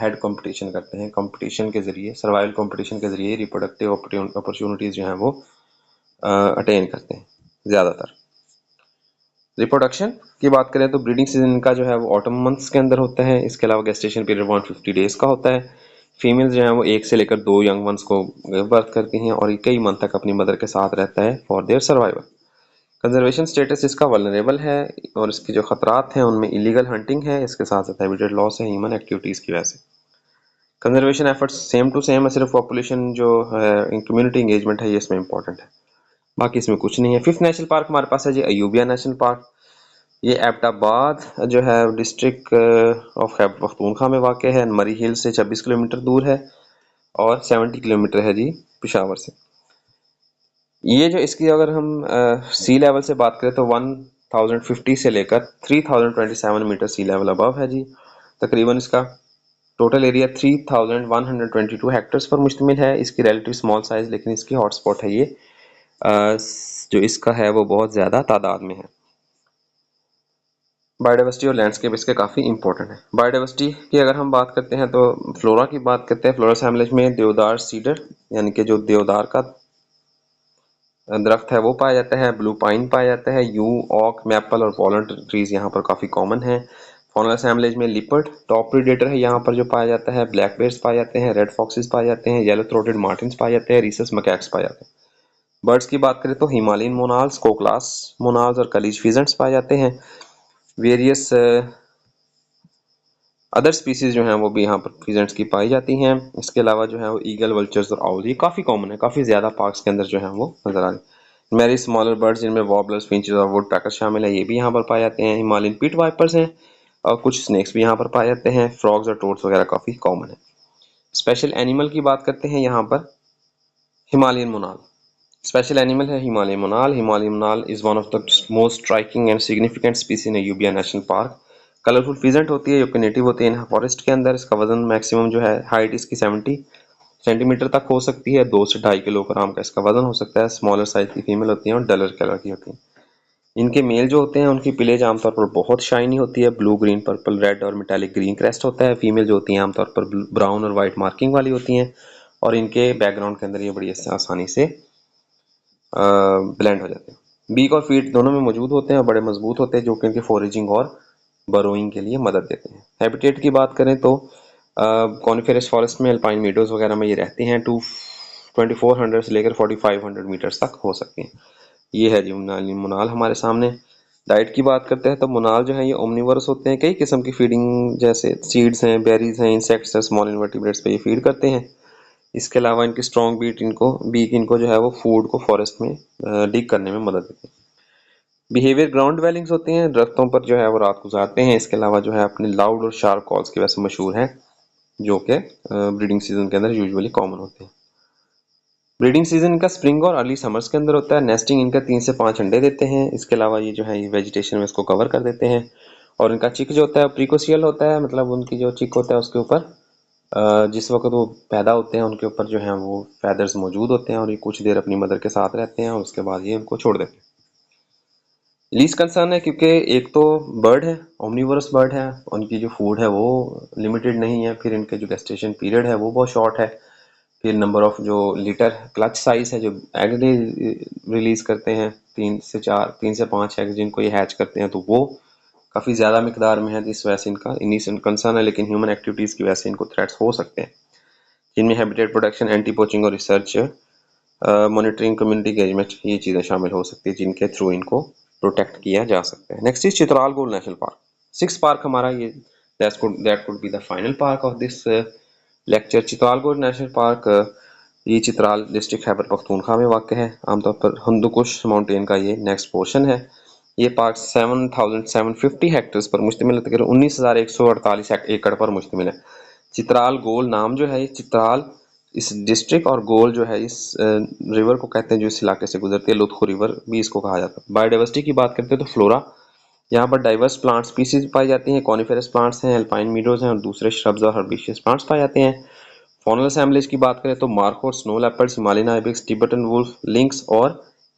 Speaker 1: हेड कंपटीशन करते हैं, कंपटीशन के जरिए, सर्वाइवल कंपटीशन के जरिए रिप्रोडक्टिव अपॉर्चुनिटीज जो हैं वो अटेन करते हैं ज़्यादातर। रिप्रोडक्शन की बात करें तो ब्रीडिंग सीजन का जो है वो ऑटम मंथ्स के अंदर होता है। इसके अलावा गेस्टेशन पीरियड 150 डेज का होता है। फीमेल्स जो है वो 1 से लेकर 2 यंग वंस को बर्थ करती हैं और कई मंथ तक अपनी मदर के साथ रहता है for their survival. Conservation status इसका वल्नरेबल है, और इसके जो खतरात हैं उनमें इलीगल हंटिंग है, इसके साथ साथ हैबिटेट लॉस है ह्यूमन एक्टिविटीज़ की वजह से। Conservation efforts same to same है, सिर्फ पॉपुलेशन जो है कम्युनिटी इंगेजमेंट है ये इसमें इंपॉर्टेंट है, बाकी इसमें कुछ नहीं है। फिफ्थ नेशनल पार्क हमारे पास है जी अयूबिया नेशनल पार्क। ये एबटाबाद जो है डिस्ट्रिक्ट ऑफ खैबर पख्तूनख्वा में वाक़ है। मरी हिल से 26 किलोमीटर दूर है और 70 किलोमीटर है जी पेशावर से। ये जो इसकी अगर हम सी लेवल से बात करें तो 1050 से लेकर 3027 मीटर सी लेवल अबव है जी। तकरीबन इसका टोटल एरिया 3122 हेक्टर्स पर मुश्तमिल है। इसकी रिलेटिव स्मॉल साइज, लेकिन इसकी हॉटस्पॉट है ये जो इसका है वो बहुत ज़्यादा तादाद में है। बायोडाइवर्सिटी और लैंडस्केप इसके काफ़ी इंपॉर्टेंट है। बायोडाइवर्सिटी की अगर हम बात करते हैं तो फ्लोरा की बात करते हैं। फ्लोरा असेंबलेज में देवदार सीडर यानी कि जो देवदार का दरख्त है वो पाया जाता है। ब्लू पाइन पाया जाता है। यू, ऑक, मैपल और वॉलनट ट्रीज यहाँ पर काफ़ी कॉमन है। फॉनल असेंबलेज में लिपर्ड टॉप प्रीडेटर है यहाँ पर जो पाया जाता है। ब्लैक बेयर्स पाए जाते हैं। रेड फॉक्सेस पाए जाते हैं। येलो थ्रोटेड मार्टिन्स पाए जाते हैं। रीसस मकैक्स पाए जाते हैं। बर्ड्स की बात करें तो हिमालयन मोनाल्स, कोकलास मोनाल्स और कलीज फिजेंट्स पाए जाते हैं। वेरियस अदर स्पीसीज जो हैं वो भी यहाँ पर फिजेंट्स की पाई जाती हैं। इसके अलावा जो है वो ईगल, वल्चर्स और आउल, ये काफ़ी कॉमन है, काफ़ी ज़्यादा पार्क्स के अंदर जो है वो नजर आ रही है। मेरी स्मॉलर बर्ड्स जिनमें वॉबलर्स, फिंचेस और वुड पैकर्स शामिल है, ये भी यहाँ पर पाए जाते हैं। हिमालयन पिट वाइपर्स हैं और कुछ स्नेक्स भी यहाँ पर पाए जाते हैं। फ्रॉग्स और टोड्स वगैरह काफ़ी कॉमन है। स्पेशल एनिमल की बात करते हैं यहाँ पर, हिमालयन मोनाल स्पेशल एनिमल है। Himalayan monal is one of the most striking and significant स्पीसी in Ayubia national park. Colourful pheasant होती है जो कि नेटिव होती है इन फॉरेस्ट के अंदर। इसका वजन मैक्सिमम जो है, हाइट इसकी 70 सेंटीमीटर तक हो सकती है। 2 से 2.5 किलोग्राम का इसका वजन हो सकता है। स्मॉलर साइज की फीमेल होती हैं और डलर कलर की होती हैं। इनके मेल जो होते हैं उनकी प्लेज आमतौर पर बहुत शाइनी होती है। ब्लू, ग्रीन, पर्पल, रेड और मेटालिक ग्रीन क्रेस्ट होता है। फीमेल जो होती हैं आमतौर पर ब्राउन और वाइट मार्किंग वाली होती हैं और इनके बैकग्राउंड के अंदर ये बड़ी आसानी से ब्लेंड हो जाते हैं। बीक और फीट दोनों में मौजूद होते हैं और बड़े मजबूत होते हैं जो कि इनके फोरेजिंग और बरोइंग के लिए मदद देते हैं। हैबिटेट की बात करें तो कॉनिफेरस फॉरेस्ट में, अल्पाइन मीडोज वगैरह में ये रहते हैं। 2400 से लेकर 4500 मीटर्स तक हो सकते हैं। ये है जी मुनाल हमारे सामने। डाइट की बात करते हैं तो मुनाल जो है ये ओमनिवरस होते हैं। कई किस्म की फीडिंग, जैसे सीड्स हैं, बेरीज हैं, इंसेक्ट्स हैं, स्मॉल इन्वर्टिब्रेट्स पे ये फीड करते हैं। इसके अलावा इनकी स्ट्रॉन्ग बीक इनको जो है वो फूड को फॉरेस्ट में डिग करने में मदद देती है। बिहेवियर ग्राउंड ड्वेलिंग्स होते हैं, दरख्तों पर जो है वो रात गुजारते हैं। इसके अलावा जो है अपने लाउड और शार्प कॉल्स की वजह से मशहूर है, जो कि ब्रीडिंग सीजन के अंदर यूजुअली कॉमन होते हैं। ब्रीडिंग सीजन इनका स्प्रिंग और अर्ली समर्स के अंदर होता है। नेस्टिंग इनका 3 से 5 अंडे देते हैं। इसके अलावा ये जो है ये वेजिटेशन में इसको कवर कर देते हैं। और इनका चिक जो होता है प्रीकोशियल होता है, मतलब उनकी जो चिक होता है उसके ऊपर जिस वक्त वो पैदा होते हैं उनके ऊपर जो है वो फेदर्स मौजूद होते हैं और ये कुछ देर अपनी मदर के साथ रहते हैं और उसके बाद ये उनको छोड़ देते हैं। लीस्ट कंसर्न है क्योंकि एक तो बर्ड है, ओमनिवोरस बर्ड है, उनकी जो फूड है वो लिमिटेड नहीं है। फिर इनके जो गेस्टेशन पीरियड है वो बहुत शॉर्ट है। फिर नंबर ऑफ जो लीटर क्लच साइज है, जो एग रिलीज करते हैं, 3 से 5 एग जिनको ये हैच करते हैं, तो वो काफ़ी ज़्यादा मिकदार में है। इस वजह से इनका इनिशियल कंसर्न है, लेकिन ह्यूमन एक्टिविटीज़ की वजह से इनको थ्रेट्स हो सकते हैं, जिनमें हैबिटेट प्रोटेक्शन, एंटी पोचिंग और रिसर्च, मॉनिटरिंग, कम्युनिटी एंगेजमेंट, ये चीज़ें शामिल हो सकती है जिनके थ्रू इनको प्रोटेक्ट किया जा सकता है। Next is Chitral gold national park. 6 park हमारा ये that could be the final park of this lecture. Chitral gold national park ये चित्राल डिस्ट्रिक्ट खैबर पख्तूनख्वा में वाक़ है। आमतौर पर हिंदुकुश माउंटेन का ये नेक्स्ट पोर्शन है। ये पार्क 7750 हेक्टेयर्स पर मुश्तमिल है, तकरीबन 19,148 एकड़ पर मुश्तमिल है। चित्राल गोल नाम जो है, ये चित्राल इस डिस्ट्रिक्ट और गोल जो है इस रिवर को कहते हैं जो इस इलाके से गुजरती है। लुत्फू रिवर भी इसको कहा जाता है। बायोडाइवर्सिटी की बात करते हैं तो फ्लोरा, यहाँ पर डाइवर्स प्लांट स्पीसीज पाई जाती हैं। कॉनिफेरस प्लांट्स हैं, अल्पाइन मीडोज हैं और दूसरे श्रब्स और हर्बिशियस प्लांट्स पाए जाते हैं। फॉनल असेंबलीज की बात करें तो markhor, snow leopards, Himalayan ibex, Tibetan wolf, lynx और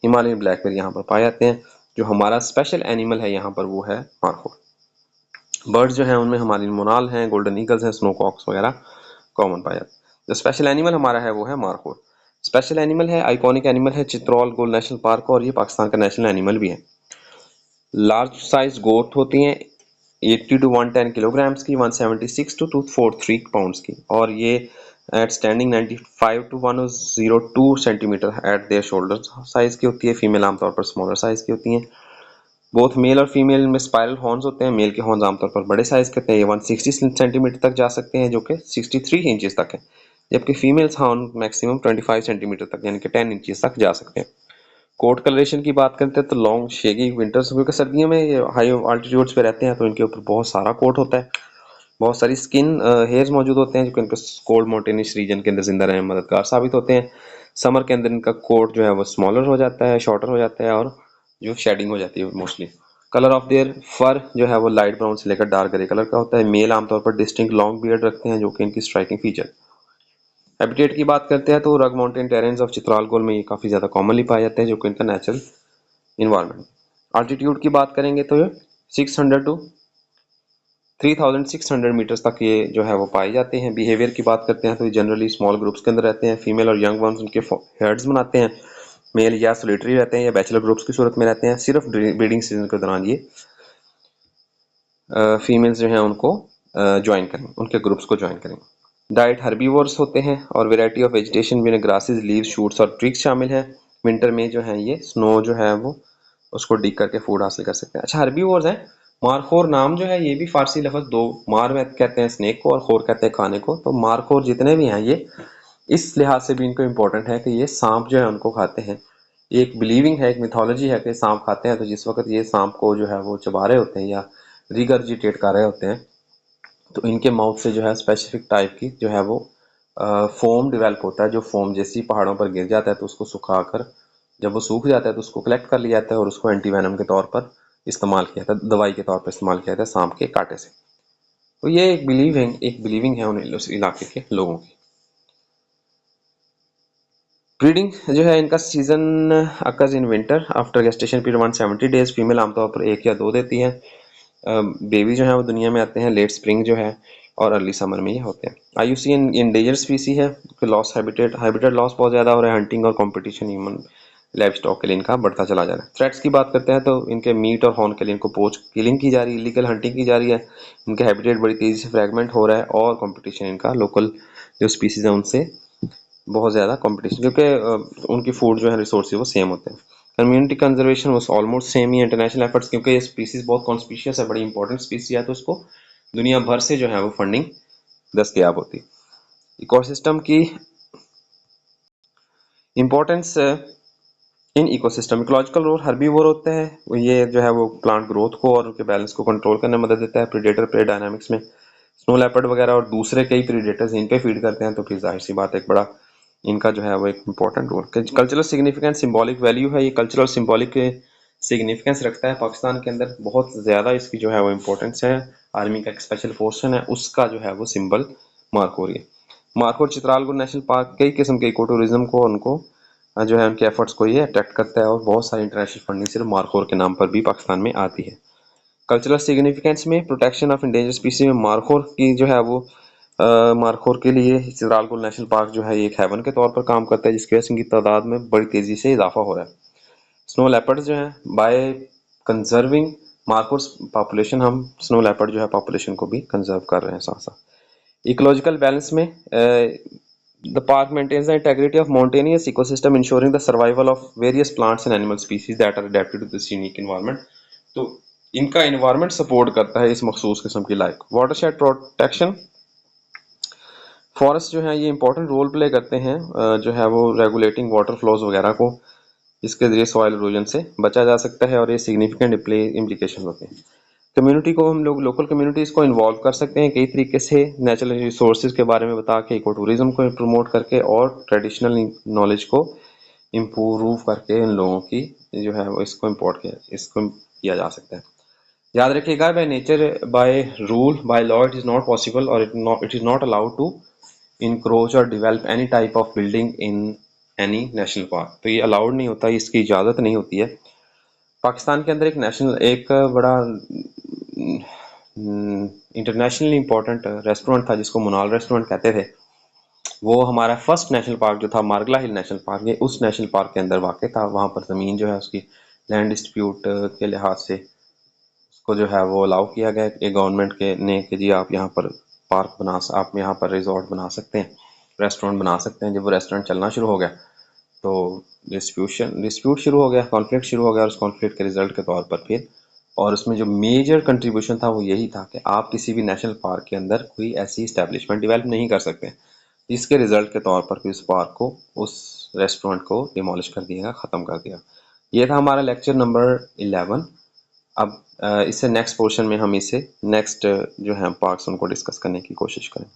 Speaker 1: हिमालयन ब्लैकबेरी यहाँ पर पाए जाते हैं। जो हमारा स्पेशल एनिमल है यहाँ पर वो है मार्खोर। बर्ड्स जो हैं उनमें हिमालयन मोनाल हैं, गोल्डन ईगल्स हैं, स्नो कॉक्स वगैरह कॉमन पाए जाते हैं। जो स्पेशल एनिमल हमारा है वो है मार्खोर। स्पेशल एनिमल है, आइकॉनिक एनिमल है चित्राल गोल्ड नेशनल पार्क, और ये पाकिस्तान का नेशनल एनिमल भी है। लार्ज साइज गोट होती हैं 80 to 110 किलोग्राम्स की, 176 to 243 पाउंड्स की, और ये at standing 95 to 102 centimetre at their shoulder size की होती है। फीमेल आमतौर पर स्मॉलर साइज की होती हैं। बोथ मेल और फीमेल में स्पाइरल हॉर्न्स होते हैं। मेल के हॉर्न्स आमतौर पर बड़े साइज के होते हैं, ये 160 सेंटीमीटर तक जा सकते हैं, जो कि 63 इंचेस तक है, जबकि फीमेल्स हॉर्न मैक्सिमम 25 सेंटीमीटर तक यानी कि 10 इंचेस तक जा सकते हैं। कोट कलरेशन की बात करते हैं तो लॉन्ग शेगी विंटर्स, क्योंकि सर्दियों में ये हाई अल्टीट्यूड्स पे रहते हैं तो इनके ऊपर बहुत सारा कोट होता है। बहुत सारी स्किन हेयर्स मौजूद होते हैं जो कि इनके कोल्ड माउंटेनियस रीजन के अंदर जिंदा रहने में मददगार साबित होते हैं। समर के अंदर इनका कोट जो है वो स्मॉलर हो जाता है, शॉर्टर हो जाता है, और जो शेडिंग हो जाती है mostly. Colour of their fur जो है वो लाइट ब्राउन से लेकर डार्क ग्रे कलर का होता है। मेल आमतौर पर डिस्टिंक्ट लॉन्ग बियर्ड रखते हैं, जो कि इनकी स्ट्राइकिंग फीचर। हैबिटेट की बात करते हैं तो रग माउंटेन टेरेन्स ऑफ चित्राल गोल में ये काफ़ी ज़्यादा कॉमनली पाए जाते हैं, जो कि इनका नेचुरल इन्वायरमेंट। अल्टीट्यूड की बात करेंगे तो ये 600 to 3600 मीटर्स तक ये जो है वो पाए जाते हैं। बिहेवियर की बात करते हैं तो ये जनरली स्मॉल ग्रुप्स के अंदर रहते हैं। फीमेल और यंग वंस उनके हेड्स बनाते हैं। मेल या सोलिटरी रहते हैं या बैचलर ग्रुप्स की सूरत में रहते हैं। सिर्फ ब्रीडिंग सीजन के दौरान ये फीमेल्स जो हैं उनको ज्वाइन करें, उनके ग्रुप्स को ज्वाइन करें। डाइट हर्बीवोर्स होते हैं और वैरायटी ऑफ वेजिटेशन में ग्रासेस, लीव्स, शूट्स और ट्रिक्स शामिल हैं। विंटर में जो है ये स्नो जो है वो उसको डिग करके फूड हासिल कर सकते हैं। अच्छा, हर्बीवोर्स हैं। मारखोर नाम जो है ये भी फारसी लफ्ज दो, मार में कहते हैं स्नेक को और खोर कहते हैं खाने को। तो मारखोर जितने भी हैं ये इस लिहाज से भी इनको इम्पोर्टेंट है कि ये सांप जो है उनको खाते हैं। एक बिलीविंग है, एक मिथोलॉजी है कि सांप खाते हैं, तो जिस वक्त ये सांप को जो है वो चबा रहे होते हैं या रिगर्जिटेट कर रहे होते हैं तो इनके माउथ से जो है स्पेसिफिक टाइप की जो है वो फोम डेवलप होता है। जो फोम जैसी पहाड़ों पर गिर जाता है तो उसको सुखाकर जब वो सूख जाता है तो उसको कलेक्ट कर लिया जाता है और उसको एंटीवेनम के तौर पर इस्तेमाल किया जाता है, दवाई के तौर पर इस्तेमाल किया जाता है सांप के कांटे से। तो ये एक बिलीविंग है उस इलाके के लोगों की। ब्रीडिंग जो है इनका season occurs in winter after gestation period 170 days. Female आमतौर पर 1 या 2 देती है। बेबी जो है वो दुनिया में आते हैं लेट स्प्रिंग जो है और अर्ली समर में ये होते हैं। IUCN इंडेंजर स्पीसी है, लॉस हैबिटेट लॉस बहुत ज़्यादा हो रहा है। हंटिंग और कंपटीशन ह्यूमन लाइफ स्टॉक के लिए इनका बढ़ता चला जा रहा है। थ्रेट्स की बात करते हैं तो इनके मीट और हॉर्न के लिए इनको पोच किलिंग की जा रही है, इलीगल हंटिंग की जा रही है। इनका हैबिटेट बड़ी तेज़ी से फ्रैगमेंट हो रहा है और कंपटीशन इनका लोकल जो स्पीसीज है उनसे बहुत ज़्यादा कंपटीशन, क्योंकि उनकी फूड जो है रिसोर्सेज वो सेम होते हैं। कम्युनिटी कंजर्वेशन वो ऑलमोस्ट सेम ही इंटरनेशनल एफर्ट्स, क्योंकि ये स्पीसीज बहुत कॉन्स्पिशियस है, बड़ी इंपॉर्टेंट स्पीसी है, तो उसको दुनिया भर से जो है वो फंडिंग दस्तयाब होती। इकोसिस्टम की importance in ecosystem ecological role herbivore होते हैं। ये जो है वो प्लांट ग्रोथ को और उनके बैलेंस को कंट्रोल करने में मदद देता है। प्रीडेटर प्रे डायनामिक्स में स्नो लेपर्ड वगैरह और दूसरे कई प्रीडेटर्स इन पे फीड करते हैं, तो फिर जाहिर सी बात है एक बड़ा इनका जो है वो एक important role. Cultural significance symbolic value है, ये कल्चरल सिंबॉलिक सिग्निफिकेंस रखता है पाकिस्तान के अंदर, बहुत ज़्यादा इसकी जो है वो इम्पोर्टेंस है। आर्मी का एक स्पेशल फोर्सन है उसका जो है वो सिंबल मारखोर है। मारखोर चित्रालगढ़ नेशनल पार्क कई किस्म के इको टूरिज्म को उनको जो है उनके एफर्ट्स को ये अट्रैक्ट करता है और बहुत सारी इंटरनेशनल फंडिंग सिर्फ मारखोर के नाम पर भी पाकिस्तान में आती है। कल्चरल सिग्निफिकेंस में प्रोटेक्शन ऑफ इंडेंजर स्पीसी में मारखोर की जो है वो मारखोर के लिए चित्रालगढ़ नेशनल पार्क जो है एक हेवन के तौर पर काम करता है, जिसकी वजह से इनकी तादाद में बड़ी तेजी से इजाफा हो रहा है। स्नो लेपर्ड जो है बाय कंजर्विंग मारखोर पॉपुलेशन, हम स्नो लेपर्ड जो है पॉपुलेशन को भी कंजर्व कर रहे हैं साथ साथ। इकोलॉजिकल बैलेंस में the park maintains the integrity of mountainous ecosystem, ensuring the survival of various plants and animal species that are adapted to this unique environment. तो इनका environment support करता है इस मखसूस किस्म की लाइक। वाटरशेड प्रोटेक्शन फॉरेस्ट जो है ये इंपॉर्टेंट रोल प्ले करते हैं जो है वो रेगुलेटिंग वाटर फ्लोज वगैरह को, इसके जरिए सॉइल इरोजन से बचा जा सकता है और ये सिग्निफिकेंट इम्प्लीकेशन होते हैं। कम्युनिटी को हम लोग लोकल कम्युनिटीज़ को इन्वॉल्व कर सकते हैं कई तरीके से, नेचुरल रिसोर्सेज के बारे में बता के, इको टूरिज्म को प्रमोट करके और ट्रेडिशनल नॉलेज को इम्प्रूव करके इन लोगों की जो है वो इसको किया जा सकता है। याद रखिएगा, by nature by rule by law it is not possible और it is not allowed to encroach और develop any type of building in any national park. तो ये अलाउड नहीं होता, इसकी इजाज़त नहीं होती है। पाकिस्तान के अंदर एक बड़ा इंटरनेशनली इम्पोर्टेंट रेस्टोरेंट था जिसको मुनाल रेस्टोरेंट कहते थे। वो हमारा फर्स्ट नेशनल पार्क जो था मारगला हिल नेशनल पार्क, ये उस नेशनल पार्क के अंदर वाक़ था। वहाँ पर ज़मीन जो है उसकी लैंड डिस्प्यूट के लिहाज से उसको जो है वो अलाउ किया गया एक गवर्नमेंट के ने कि जी आप यहाँ पर आप यहाँ पर रिजॉर्ट बना सकते हैं, रेस्टोरेंट बना सकते हैं। जब वो रेस्टोरेंट चलना शुरू हो गया तो डिस्प्यूट शुरू हो गया, कॉन्फ्लिक्ट शुरू हो गया और उस कॉन्फ्लिक्ट के रिजल्ट के तौर पर फिर और उसमें जो मेजर कंट्रीब्यूशन था वो यही था कि आप किसी भी नेशनल पार्क के अंदर कोई ऐसी इस्टेब्लिशमेंट डेवलप नहीं कर सकते, जिसके रिजल्ट के तौर पर फिर उस पार्क को, उस रेस्टोरेंट को डिमोलिश कर दिया, ख़त्म कर दिया। ये था हमारा लेक्चर नंबर 11। अब इससे नेक्स्ट पोर्शन में हम इसे नेक्स्ट जो है पार्क्स उनको डिस्कस करने की कोशिश करें।